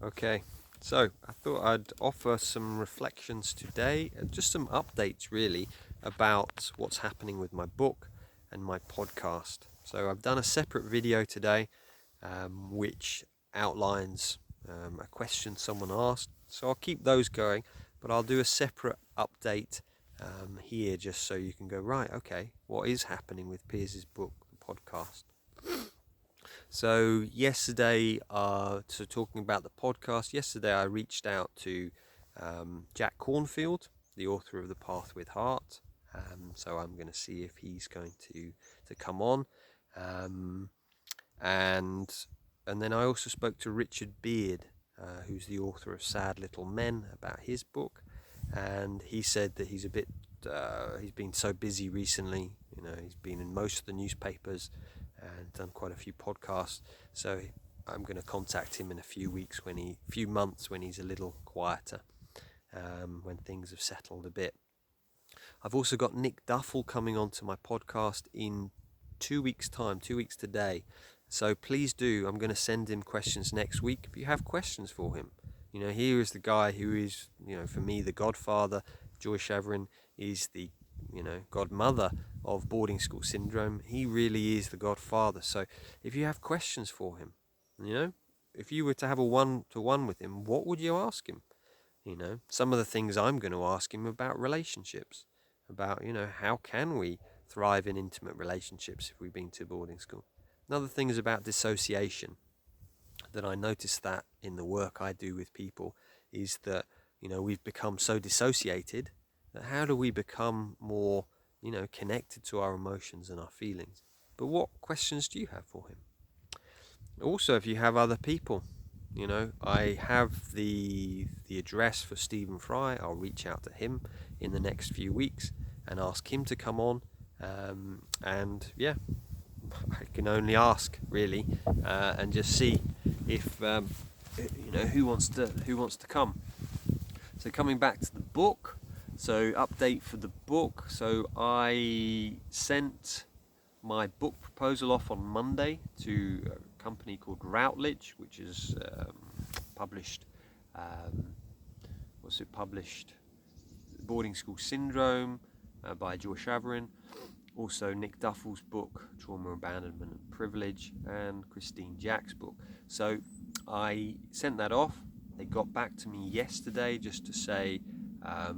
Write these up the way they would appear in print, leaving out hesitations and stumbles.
Okay, so I thought I'd offer some reflections today, just some updates really about what's happening with my book and my podcast. So I've done a separate video today which outlines a question someone asked. So I'll keep those going, but I'll do a separate update here just so you can go, right, okay, what is happening with Piers's book, the podcast? So yesterday, so talking about the podcast, yesterday I reached out to Jack Cornfield, the author of The Path with Heart. So I'm going to see if he's going to come on, um, and and then I also spoke to Richard Beard, who's the author of Sad Little Men, about his book, and he said that he's a bit he's been so busy recently. He's been in most of the newspapers and done quite a few podcasts. So I'm going to contact him in a few months when he's a little quieter, when things have settled a bit. I've also got Nick Duffell coming onto my podcast in 2 weeks' time, 2 weeks today. So please do. I'm going to send him questions next week. If you have questions for him, here is the guy who is, for me, the godfather. Joy Chavarin is the, godmother of boarding school syndrome. He really is the godfather. So if you have questions for him, if you were to have a one-to-one with him, what would you ask him? Some of the things I'm going to ask him about relationships, about, how can we thrive in intimate relationships if we've been to boarding school. Another thing is about dissociation, that I notice that in the work I do with people is that, we've become so dissociated that how do we become more, connected to our emotions and our feelings? But what questions do you have for him? Also, if you have other people, I have the address for Stephen Fry. I'll reach out to him in the next few weeks and ask him to come on. And yeah, I can only ask really, and just see if who wants to come. So coming back to the book, so update for the book. So I sent my book proposal off on Monday to a company called Routledge, which is published. Published? Boarding School Syndrome by Joy Chavarin. Also Nick Duffell's book, Trauma, Abandonment and Privilege, and Christine Jack's book. So I sent that off. They got back to me yesterday just to say, I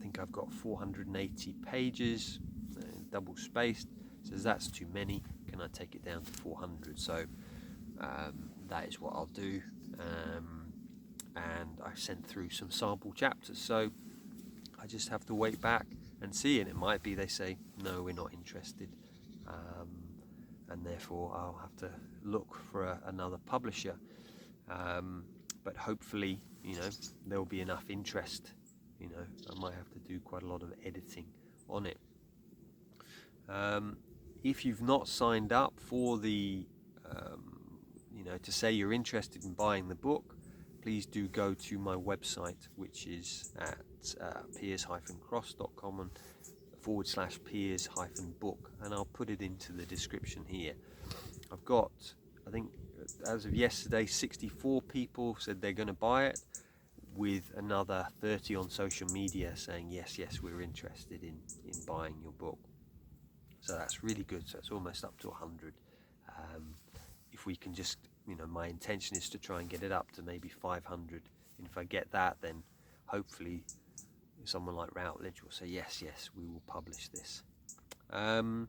think I've got 480 pages, double spaced. Says that's too many. Can I take it down to 400? So that is what I'll do. And I sent through some sample chapters. So I just have to wait back and see. And it might be they say, no, we're not interested. And therefore I'll have to look for another publisher. But hopefully, there'll be enough interest. I might have to do quite a lot of editing on it. If you've not signed up for the, to say you're interested in buying the book, please do go to my website, which is at piers-cross.com and /Piers-book, and I'll put it into the description here. I've got, I think, as of yesterday, 64 people said they're going to buy it, with another 30 on social media saying, yes, we're interested in buying your book. So that's really good. So it's almost up to 100. If we can just, my intention is to try and get it up to maybe 500. And if I get that, then hopefully someone like Routledge will say, yes, we will publish this. Trying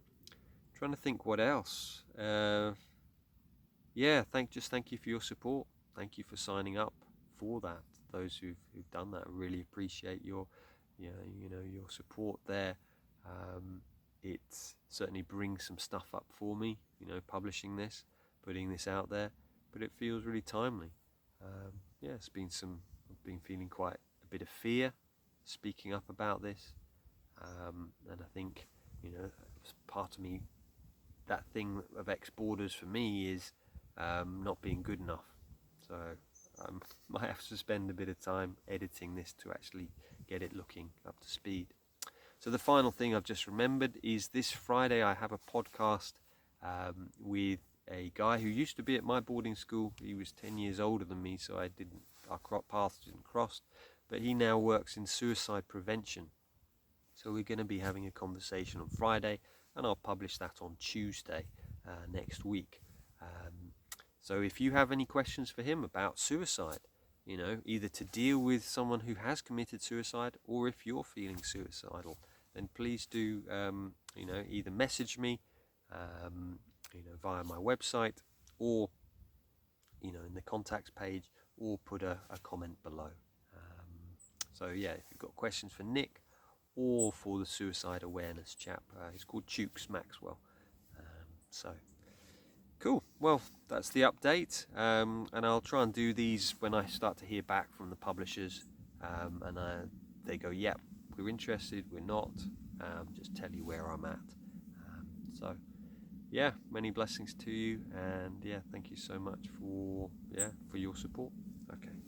to think what else. Thank you for your support. Thank you for signing up for that. Those who've done that, I really appreciate your support there. It certainly brings some stuff up for me, publishing this, putting this out there, but it feels really timely. I've been feeling quite a bit of fear speaking up about this, and I think, part of me, that thing of ex-boarders for me is not being good enough. So I might have to spend a bit of time editing this to actually get it looking up to speed. So the final thing I've just remembered is this Friday I have a podcast with a guy who used to be at my boarding school. He was 10 years older than me, so our paths didn't cross, but he now works in suicide prevention. So we're going to be having a conversation on Friday, and I'll publish that on Tuesday next week. So if you have any questions for him about suicide, either to deal with someone who has committed suicide, or if you're feeling suicidal, then please do, either message me, via my website, or, in the contacts page, or put a comment below. So yeah, if you've got questions for Nick, or for the suicide awareness chap, he's called Chooks Maxwell. So cool. Well, that's the update, and I'll try and do these when I start to hear back from the publishers, and they go, yep, we're interested, we're not, just tell you where I'm at. So yeah, many blessings to you, and yeah, thank you so much for your support. Okay.